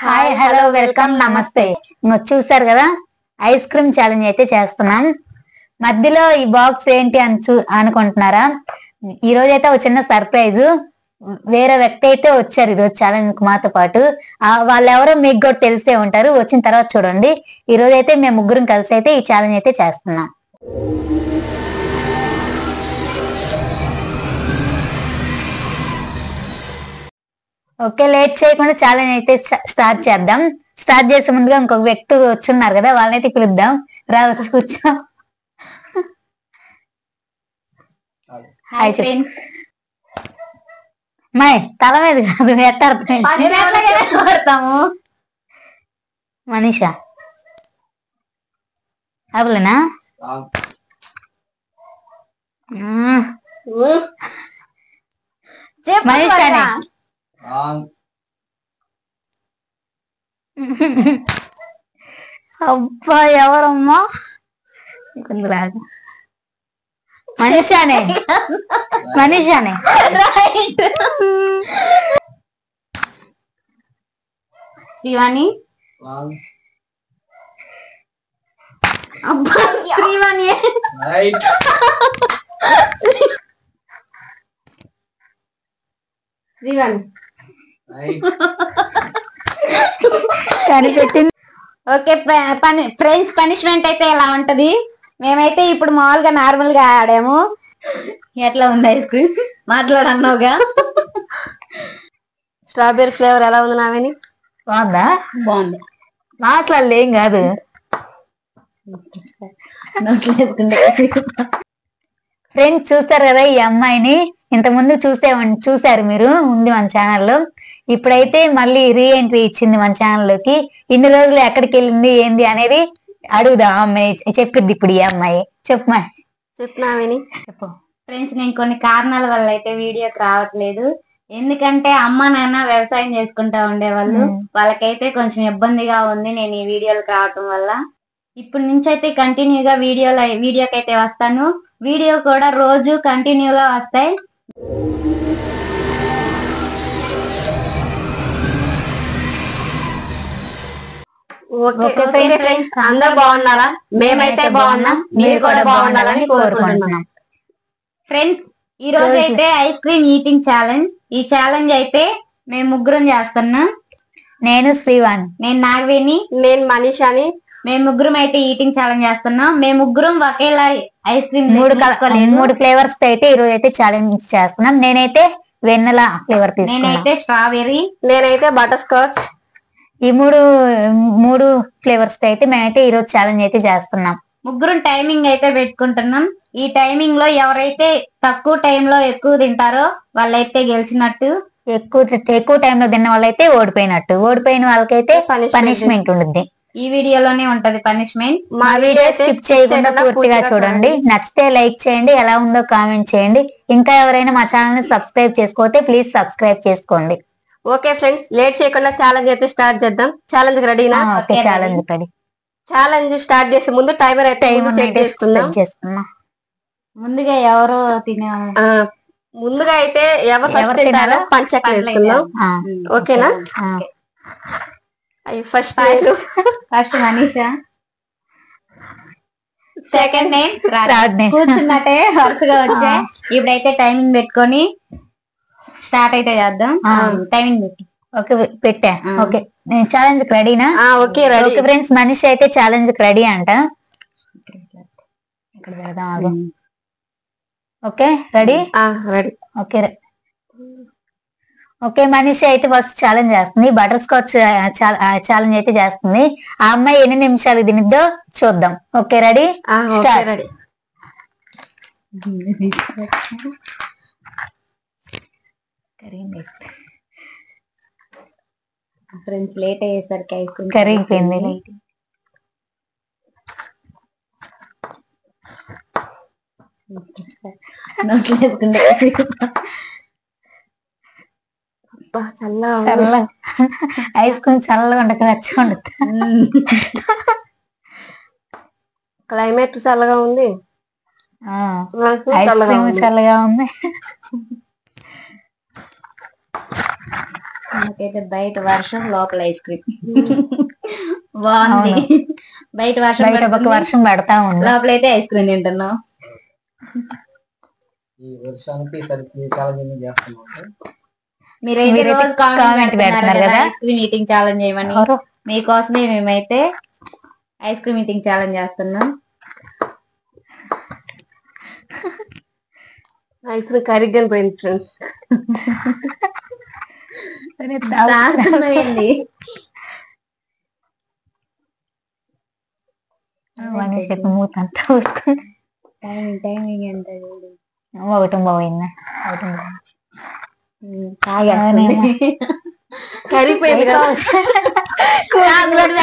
Hi hello welcome నమస్తే. చూసారు కదా, ఐస్ క్రీమ్ ఛాలెంజ్ అయితే చేస్తున్నాం. మధ్యలో ఈ బాక్స్ ఏంటి అని అనుకుంటున్నారా? ఈ రోజు అయితే ఒక చిన్న సర్ప్రైజ్. వేరే వ్యక్తి అయితే వచ్చారు ఈరోజు ఛాలెంజ్ మాతో పాటు. వాళ్ళెవరో మీకు కూడా తెలిసే ఉంటారు, వచ్చిన తర్వాత చూడండి. ఈ రోజు అయితే మేము ముగ్గురం కలిసి అయితే ఈ ఛాలెంజ్ అయితే చేస్తున్నాం. ఓకే, లేట్ చేయకుండా ఛాలెంజ్ అయితే స్టార్ట్ చేద్దాం. స్టార్ట్ చేసే ముందుగా ఇంకొక వ్యక్తి వచ్చున్నారు కదా, వాళ్ళనైతే పిలుద్దాం. రా, వచ్చి కూర్చో. హాయ్ మాయ్, తల మీద కాదు, ఎట్టాడతాము. మనీషా అబలేనా? మనీషానే. అబ్బా, ఎవరమ్మా? రాదు. మనీషానే, మనీషానే. శ్రీవాణి. అబ్బా, శ్రీవాణి. శ్రీవాణి కనిపెట్టింది. ఓకే ఫ్రెండ్స్, పనిష్మెంట్ అయితే ఎలా ఉంటది? మేమైతే ఇప్పుడు మామూలుగా నార్మల్ గా ఆడాము. ఎట్లా ఉంది ఐస్ క్రీమ్? మాట్లాడన్నావుగా. స్ట్రాబెర్రీ ఫ్లేవర్ ఎలా ఉంది నావేని? బాగుందా? బాగుంది. మాట్లాడలే, ఏం కాదు. ఫ్రెండ్స్, చూస్తారు కదా ఈ అమ్మాయిని. ఇంతకుముందు చూసారు మీరు, ఉంది మన ఛానల్లో. ఇప్పుడైతే మళ్ళీ రీ ఎంట్రీ ఇచ్చింది మన ఛానల్లోకి. ఇన్ని రోజులు ఎక్కడికి వెళ్ళింది ఏంది అనేది అడుగుదా అమ్మాయి. చెప్పిద్ది ఇప్పుడు ఈ అమ్మాయి. చెప్పునామని చెప్పు. ఫ్రెండ్స్, నేను కొన్ని కారణాల వల్ల అయితే వీడియోకి రావట్లేదు. ఎందుకంటే అమ్మ నాన్న వ్యవసాయం చేసుకుంటా ఉండేవాళ్ళు. వాళ్ళకైతే కొంచెం ఇబ్బందిగా ఉంది నేను ఈ వీడియోలకు రావటం వల్ల. ఇప్పటి నుంచి అయితే కంటిన్యూగా వీడియోకి అయితే వస్తాను. వీడియో కూడా రోజు కంటిన్యూగా వస్తాయి. అందరూ బాగున్నారా? మేమైతే బాగున్నాం, మీరు కూడా బాగుండాలని కోరుకుంటున్నాం. ఫ్రెండ్స్, ఈ రోజు అయితే ఐస్ క్రీమ్ ఈటింగ్ ఛాలెంజ్. ఈ ఛాలెంజ్ అయితే మేము ముగ్గురం చేస్తున్నాం. నేను శ్రీవాణి, నేను నాగవేణి, నేను మనీషాని. మేము ముగ్గురం అయితే ఈటింగ్ ఛాలెంజ్ చేస్తున్నాం. మేము ముగ్గురం ఒకేలా ఐస్ క్రీమ్ మూడు ఫ్లేవర్స్ అయితే ఈ రోజు అయితే ఛాలెంజ్ చేస్తున్నాం. నేనైతే వెన్నెలా ఫ్లేవర్ తీసుకున్నాను. నేనైతే స్ట్రాబెర్రీ, నేనైతే బటర్ స్కాచ్. ఈ మూడు ఫ్లేవర్స్ అయితే మేమైతే ఈ రోజు ఛాలెంజ్ అయితే చేస్తున్నాం. ముగ్గురం టైమింగ్ అయితే పెట్టుకుంటున్నాం. ఈ టైమింగ్ లో ఎవరైతే తక్కువ టైంలో ఎక్కువ తింటారో వాళ్ళైతే గెలిచినట్టు. ఎక్కువ టైంలో తిన్న వాళ్ళైతే ఓడిపోయినట్టు. ఓడిపోయిన వాళ్ళకైతే పనిష్మెంట్ ఉంటుంది. ఈ వీడియోలోనే ఉంటది పనిష్మెంట్. మా వీడియో స్కిప్ చేయకుండా పూర్తిగా చూడండి. నచ్చితే లైక్ చేయండి, ఎలా ఉందో కామెంట్ చేయండి. ఇంకా ఎవరైనా మా ఛానల్ ని సబ్స్క్రైబ్ చేసుకోతే ప్లీజ్ సబ్స్క్రైబ్ చేసుకోండి. ఓకే ఫ్రెండ్స్, లేట్ చేయకుండా ఛాలెంజ్ అయితే స్టార్ట్ చేద్దాం. ఛాలెంజ్ రెడీనా? Okay, challenge ready. Challenge start చేసే ముందు టైమర్ అయితే చేసుకుందాం. ముందుగా ఎవరు ముందుగా అయితే ఎవరు తింటారో పంచక్లేసుకుందాం. ఓకేనా? ఫస్ట్ మనీషా, సెకండ్ నేను కూర్చున్నట్టే వరుసగా వచ్చా. ఇప్పుడైతే టైమింగ్ పెట్టుకొని స్టార్ట్ అయితే చేద్దాం. టైమింగ్ పెట్టి ఓకే పెట్టా. ఓకే, నేను ఛాలెంజ్ రెడీనా? Okay ready. ఓకే ఫ్రెండ్స్, మనిషి అయితే ఛాలెంజ్ రెడీ అంట. ఇక్కడ పెడదాం. Okay ready? Ready. Okay okay, మనిషి అయితే ఫస్ట్ ఛాలెంజ్ చేస్తుంది. బటర్ స్కాచ్ ఛాలెంజ్ అయితే చేస్తుంది. ఆ అమ్మాయి ఎన్ని నిమిషాలు తినిద్దో చూద్దాం. Okay ready? Ready. Friends, late అయ్యేసరికి ఐస్ క్రీమ్ కరిగిపోయింది. చల్ల ఐస్ క్రీమ్ చల్లగా ఉండక నచ్చగా ఉండదు. క్లైమేట్ చల్లగా ఉంది. ఐస్ క్రీమ్ చల్లగా ఉంది. నాకైతే బయట వర్షం లోపల ఐస్ క్రీమ్ బాగుంది. బయట వర్షం బయట ఒక పడుతుంది, వర్షం పడతా ఉంది. లోపలైతే ఐస్ క్రీమ్ తింటున్నాం. మీరైతే రోజు కామెంట్ పెడుతున్నారు కదా ఐస్ క్రీమ్ ఈటింగ్ ఛాలెంజ్ చేయమని. మీకోసమే మేమైతే ఐస్ క్రీమ్ ఈటింగ్ ఛాలెంజ్ చేస్తున్నాం. ఐస్ క్రీమ్ కరిగ్గా పోయింది ఫ్రెండ్స్. దాచుకున్నది మనిషి మూత అంతా వస్తుంది. టైమింగ్ ఎంత ఒకటి పోయిందా? కరిగిపోయింది కదా.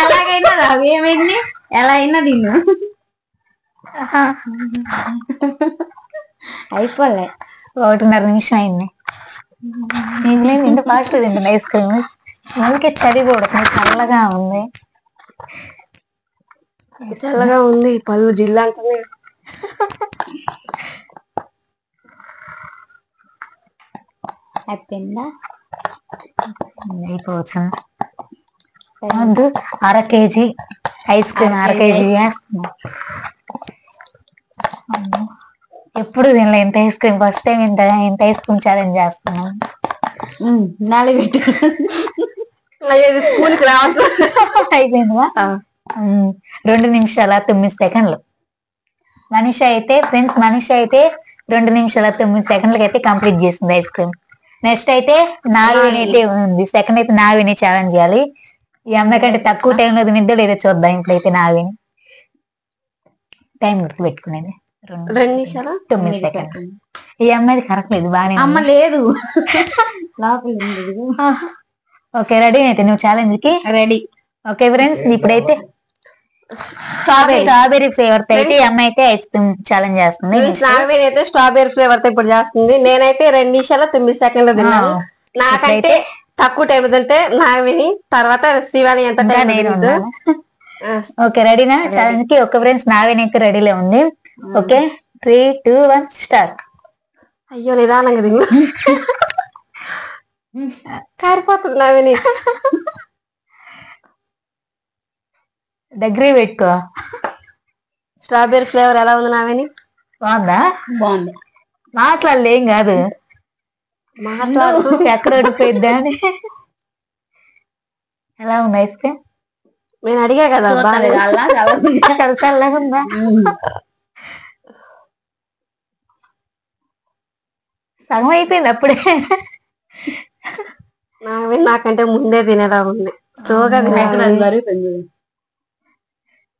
ఎలాగైనా రావు, ఏమైంది ఎలా అయినా తిన్ను. అయిపోలే, 1.5 నిమిషం అయింది. నేను ఇంత ఫాస్ట్ తింటాను ఐస్ క్రీమ్. అందుకే చలి కూడా చల్లగా ఉంది. చల్లగా ఉంది, పళ్ళు జిల్లా అంటుంది. అయిపోయిందా? అయిపోవచ్చు. వద్దు, 1/2 kg ఐస్ క్రీమ్ 1/2 kg వేస్తున్నా. ఎప్పుడు తినలే ఇంత ఐస్ క్రీమ్, ఫస్ట్ టైం ఇంత ఐస్ క్రీమ్ ఛాలెంజ్ చేస్తున్నాం. నాలుగు పెట్టు స్కూల్కి రావట్లేదు. అయిపోయిందా? 2 నిమిషాల 9 సెకండ్లు. మనిషి అయితే 2 నిమిషాల 9 సెకండ్లకి అయితే కంప్లీట్ చేసింది ఐస్ క్రీమ్. నెక్స్ట్ అయితే నాగవేణి అయితే ఉంది. సెకండ్ అయితే నాగవేణి ఛాలెంజ్ చేయాలి. ఈ అమ్మాయి కంటే తక్కువ టైంలో తినిద్దో లేదో చూద్దాం. ఇప్పుడైతే నాగవేణి టైం గుర్తు పెట్టుకునేది 2 నిమిషాల 9 సెకండ్లు. ఈ అమ్మాయిది కరెక్ట్ లేదు, బాగానే అమ్మ లేదు లోపల. ఓకే, రెడీ అయితే నువ్వు ఛాలెంజ్ కి రెడీ. ఓకే ఫ్రెండ్స్, ఇప్పుడైతే స్ట్రాబెర్రీ ఫ్లేవర్ తో అయితే ఈ అమ్మాయి అయితే ఐస్ క్రీమ్ ఛాలెంజ్ చేస్తుంది. నాగవేణి అయితే స్ట్రాబెర్రీ ఫ్లేవర్ తో ఇప్పుడు చేస్తుంది. నేనైతే 2 నిమిషాల 9 సెకండ్లు తిన్నాను. నాకంటే తక్కువ టైం తింటే నాగవేణి, తర్వాత శ్రీవాణి ఎంత టైం నేను. ఓకే, రెడీనా ఛాలెంజ్ కి? ఓకే ఫ్రెండ్స్, నాగవేణి అయితే రెడీలో ఉంది. Okay, 3, 2, 1 start. అయ్యో నిదానంగా తిన్నా, కారిపోతుంది నాగవేణి. దగ్గర పెట్టుకో. స్ట్రాబెర్రీ ఫ్లేవర్ ఎలా ఉంది నాగవేణి? బాగుందా? బాగుంది. మాట్లాడలే, ఏం కాదు, ఎక్కడ ఓడిపోయిద్దా అని. ఎలా ఉంది ఐస్ క్రీమ్? నేను అడిగా కదా, చాలా చల్లగా ఉందా? సగం అయిపోయింది అప్పుడే. నాగవేణి నాకంటే ముందే తినేలా ఉంది. స్లోగా తినేది,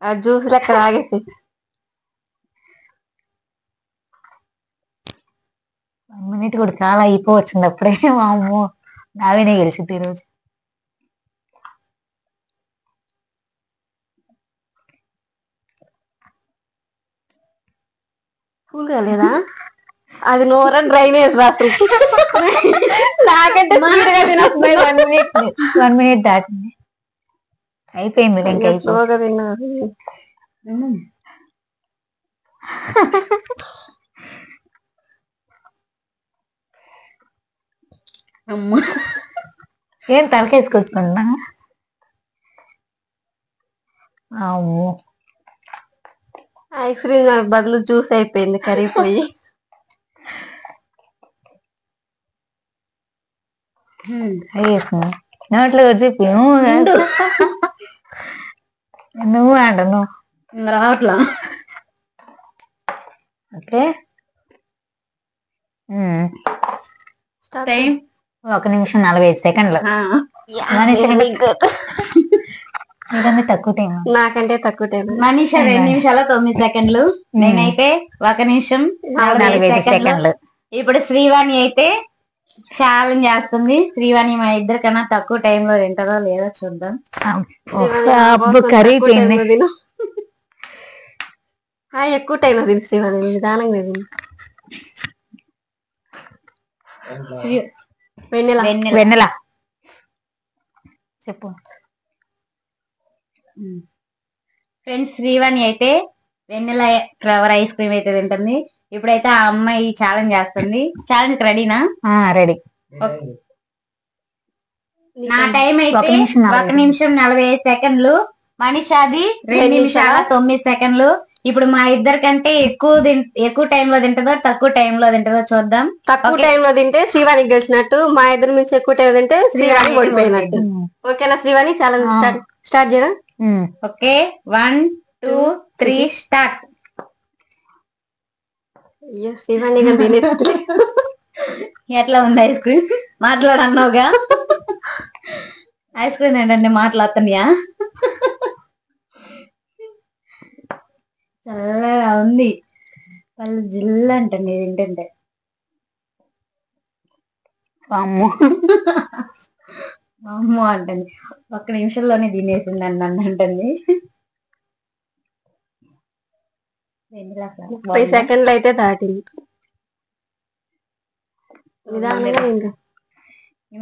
ఆ జ్యూస్ లెక్క తాగేసి. 1 minute కూడా చాలా అయిపోవచ్చింది అప్పుడే. అమ్మో, నావేనే గెలిచింది ఈరోజు. కూల్గా లేదా? అది నోర డ్రైనేజ్ రాత్రి. నాకంటే తినొస్తుంది. 1 minute దాటింది, అయిపోయింది. ఇంకా స్లోగా తిన్నా. అమ్మ ఏం తలకేసుకొచ్చుకుంటున్నా? అమ్మో, ఐస్ క్రీమ్ బదులు జ్యూస్ అయిపోయింది, కరిగిపోయి. వేస్తుంది నోట్లో చెప్పి నువ్వు అంట నువ్వు రావట్లా. ఓకే, టైం 1 నిమిషం 45 సెకండ్లు. మనిషి మీకంటే తక్కువ టైం. నాకంటే తక్కువ టైం. మనిషి 2 నిమిషాల 9 సెకండ్లు. నేనైతే 1 నిమిషం 45 సెకండ్లు. ఇప్పుడు శ్రీవాణి అయితే ఛాలెంజ్ చేస్తుంది. శ్రీవాణి మా ఇద్దరి కన్నా తక్కువ టైంలో తింటదో లేదో చూద్దాం. కరిగిపోయింది. ఎక్కువ టైంలో తిని శ్రీవాణి, నిదానంగా తిని. వెన్నెల చెప్పు. ఫ్రెండ్స్, శ్రీవాణి అయితే వెన్నెల ఫ్లేవర్ ఐస్ క్రీమ్ అయితే తింటుంది. ఇప్పుడైతే ఆ అమ్మాయి ఛాలెంజ్ చేస్తుంది. ఛాలెంజ్ రెడీనా? రెడీ. నా టైం అయితే 1 నిమిషం 1 నిమిషం 45 సెకండ్లు, మనీషాది 2 నిమిషాల 9 సెకండ్లు. ఇప్పుడు మా ఇద్దరి కంటే ఎక్కువ టైంలో తింటదో తక్కువ టైంలో తింటదో చూద్దాం. తక్కువ టైంలో తింటే శ్రీవాణి గెలిచినట్టు, మా ఇద్దరు నుంచి ఎక్కువ టైం తింటే శ్రీవాణి ఓడిపోయినట్టు. ఓకేనా శ్రీవాణి? ఛాలెంజ్ స్టార్ట్ చేయరా? Okay, 1 2 3 start. శ్రీవాణి గారు తినేస్తుంది. ఎట్లా ఉంది ఐస్ క్రీమ్? మాట్లాడన్నావుగా. ఐస్ క్రీమ్ ఏంటంటే మాట్లాడుతున్నాయా? చల్లగా ఉంది, పళ్ళు జిల్లు అంటుంది తింటుంటే. అమ్మో అమ్మో అంటుంది. 1 నిమిషంలోనే తినేసింది అని నన్ను అంటుంది. 30 సెకండ్లు అయితే దాటింది.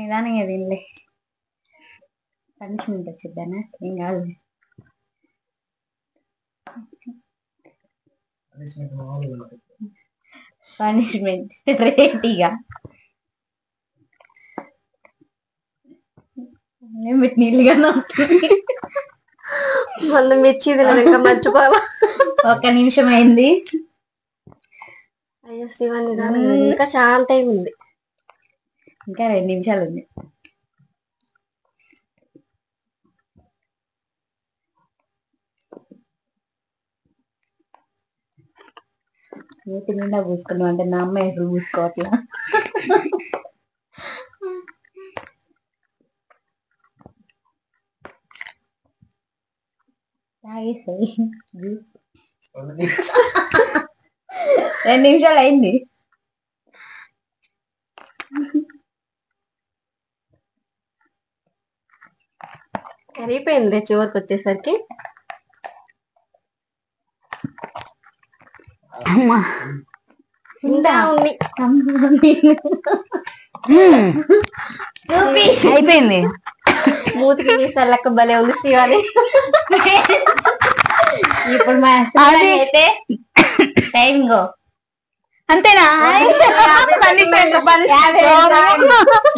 నిదానంగా తినలే, పనిష్మెంట్ వచ్చిద్దానా? ఏం కాదు. పనిష్మెంట్ రేటిగా నీళ్ళుగా మళ్ళీ మిర్చి ఇంకా మర్చిపోవాలా. 1 నిమిషం అయింది. అయ్యో శ్రీవాణి ఇంకా చాలా టైం ఉంది. ఇంకా 2 నిమిషాలు ఉంది. చేతి నిండా పూసుకున్నాం అంటే నా అమ్మాయి అసలు పూసుకోవట్లా. తాగేసాయి. 2 నిమిషాలు అయింది. అయిపోయింది చివరికి వచ్చేసరికి. అమ్మా ఇంకా ఉంది. చూపి అయిపోయింది. మూతికి మీసాలు లెక్క భలే ఉంది శ్రీవాణి. ఇప్పుడు మా అయితే టైం గో. అంతేనా?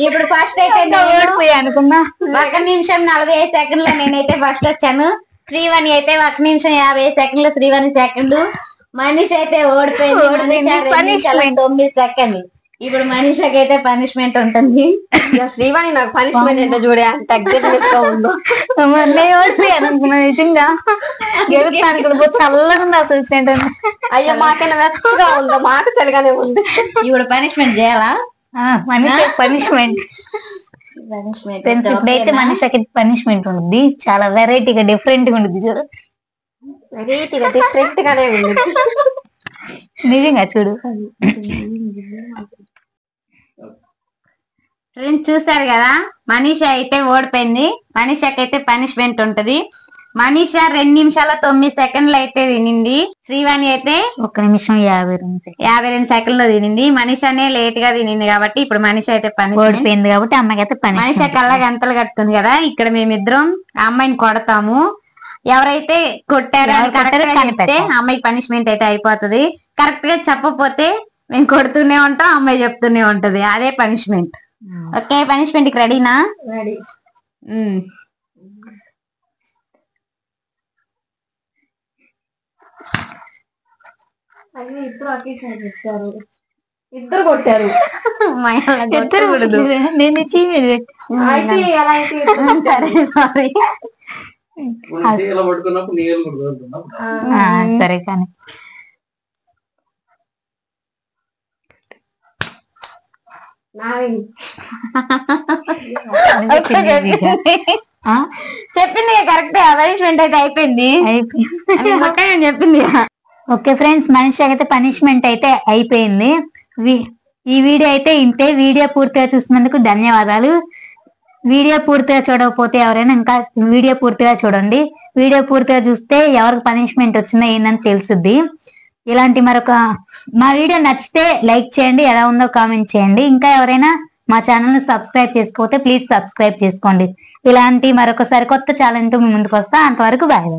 ఇప్పుడు ఫస్ట్ అయితే ఓడిపోయా అనుకున్నా. 1 నిమిషం 45 సెకండ్లు నేనైతే ఫస్ట్ వచ్చాను. శ్రీవాణి అయితే 1 నిమిషం 50 సెకండ్లు శ్రీవాణి సెకండ్. మనీష్ అయితే ఓడిపోయింది. 9 సెకండ్లు. ఇప్పుడు మనీషకి అయితే పనిష్మెంట్ ఉంటుంది. శ్రీవాణి నాకు పనిష్మెంట్ ఏంటో చూడే తగ్గ ఉందో. ఓడిపోయాను అనుకున్నా. నిజంగా గెలుపు చల్లగా ఉంది అసలు. అయ్యో మాకైనా వెచ్చగా ఉందో, మాకు చలిగానే ఉంది. ఇప్పుడు పనిష్మెంట్ చేయాలా? పనిష్మెంట్ ఇప్పుడైతే మనిషికి పనిష్మెంట్ ఉంటుంది. చాలా వెరైటీగా డిఫరెంట్ గా ఉంటుంది. చూడు, వెరైటీగా డిఫరెంట్ గానే ఉంది. నిజంగా చూడు. ఫ్రెండ్స్ చూసారు కదా, మనీషా అయితే ఓడిపోయింది. మనీషాకి అయితే పనిష్మెంట్ ఉంటది. మనీషా 2 నిమిషాల 9 సెకండ్లు అయితే తినింది. శ్రీవాణి అయితే 1 నిమిషం 52 సెకండ్లు తినింది. మనీషానే లేట్ గా తినింది కాబట్టి ఇప్పుడు మనీషా అయితే ఓడిపోయింది కాబట్టి అమ్మాయికి అయితే మనీషా కల్లా గంటలు కట్టుకుంది కదా. ఇక్కడ మేమిద్దరం ఆ అమ్మాయిని కొడతాము. ఎవరైతే కొట్టారో కరెక్ట్ గా చెప్తే అమ్మాయికి పనిష్మెంట్ అయితే అయిపోతుంది. కరెక్ట్ గా చెప్పకపోతే మేము కొడుతూనే ఉంటాం, అమ్మాయి చెప్తూనే ఉంటది. అదే పనిష్మెంట్. ఓకే, పనిష్మెంట్ కి రెడీనా? రెడీ. ఇద్దరు ఒకేసారి ఇచ్చారు. ఇద్దరు కొట్టారు. నేను అయితే ఎలా అయితే సరే సారీ. సరే కానీ చెప్పింది కరెక్ట్. పనిష్మెంట్ అయితే అయిపోయింది. చెప్పింది. ఓకే ఫ్రెండ్స్, మనిషికి అయితే పనిష్మెంట్ అయితే అయిపోయింది. ఈ వీడియో అయితే ఇంతే. వీడియో పూర్తిగా చూసినందుకు ధన్యవాదాలు. వీడియో పూర్తిగా చూడకపోతే ఎవరైనా ఇంకా వీడియో పూర్తిగా చూడండి. వీడియో పూర్తిగా చూస్తే ఎవరికి పనిష్మెంట్ వచ్చిందో ఏందని తెలుసుద్ది. ఇలాంటి మా వీడియో నచ్చితే లైక్ చేయండి, ఎలా ఉందో కామెంట్ చేయండి. ఇంకా ఎవరైనా మా ఛానల్ ని సబ్స్క్రైబ్ చేసుకోకపోతే ప్లీజ్ సబ్స్క్రైబ్ చేసుకోండి. ఇలాంటి మరొక సరికొత్త ఛానల్ తో ముందుకు వస్తా. అంతవరకు బాయ్.